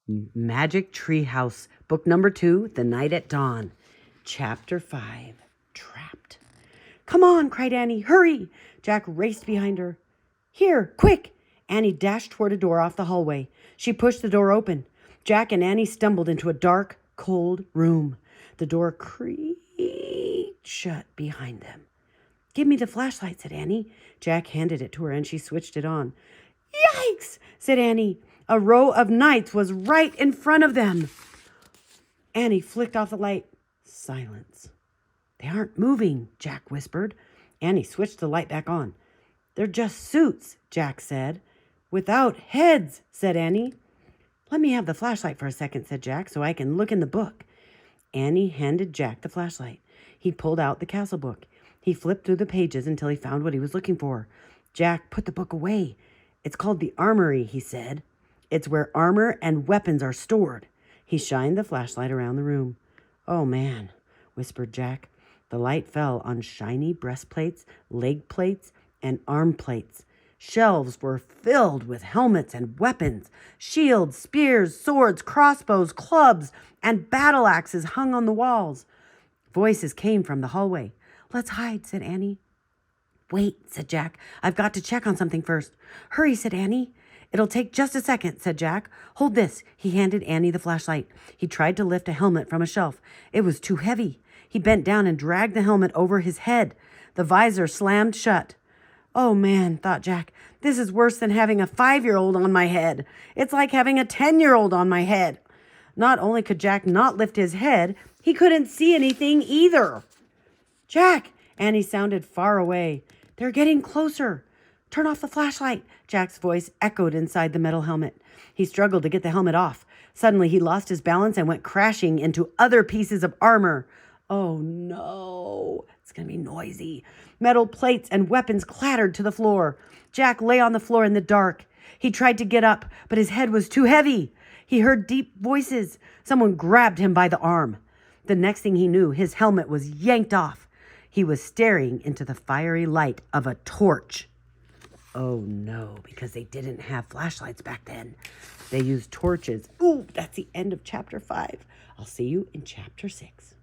Magic Treehouse, book number 2, The Night at Dawn. Chapter 5, Trapped. "Come on," cried Annie. "Hurry!" Jack raced behind her. "Here, quick!" Annie dashed toward a door off the hallway. She pushed the door open. Jack and Annie stumbled into a dark, cold room. The door creaked shut behind them. "Give me the flashlight," said Annie. Jack handed it to her and she switched it on. "Yikes!" said Annie. A row of knights was right in front of them. Annie flicked off the light. Silence. "They aren't moving," Jack whispered. Annie switched the light back on. "They're just suits," Jack said. "Without heads," said Annie. "Let me have the flashlight for a second," said Jack, "so I can look in the book." Annie handed Jack the flashlight. He pulled out the castle book. He flipped through the pages until he found what he was looking for. Jack put the book away. "It's called the Armory," he said. "It's where armor and weapons are stored." He shined the flashlight around the room. "Oh, man," whispered Jack. The light fell on shiny breastplates, leg plates, and arm plates. Shelves were filled with helmets and weapons. Shields, spears, swords, crossbows, clubs, and battle axes hung on the walls. Voices came from the hallway. "Let's hide," said Annie. "Wait," said Jack. "I've got to check on something first." "Hurry," said Annie. "It'll take just a second," said Jack. "Hold this." He handed Annie the flashlight. He tried to lift a helmet from a shelf. It was too heavy. He bent down and dragged the helmet over his head. The visor slammed shut. "Oh, man," thought Jack. "This is worse than having a 5-year-old on my head. It's like having a 10-year-old on my head." Not only could Jack not lift his head, he couldn't see anything either. "Jack!" Annie sounded far away. "They're getting closer." "Turn off the flashlight," Jack's voice echoed inside the metal helmet. He struggled to get the helmet off. Suddenly, he lost his balance and went crashing into other pieces of armor. Oh, no. It's going to be noisy. Metal plates and weapons clattered to the floor. Jack lay on the floor in the dark. He tried to get up, but his head was too heavy. He heard deep voices. Someone grabbed him by the arm. The next thing he knew, his helmet was yanked off. He was staring into the fiery light of a torch. Oh, no, because they didn't have flashlights back then. They used torches. Ooh, that's the end of chapter 5. I'll see you in chapter 6.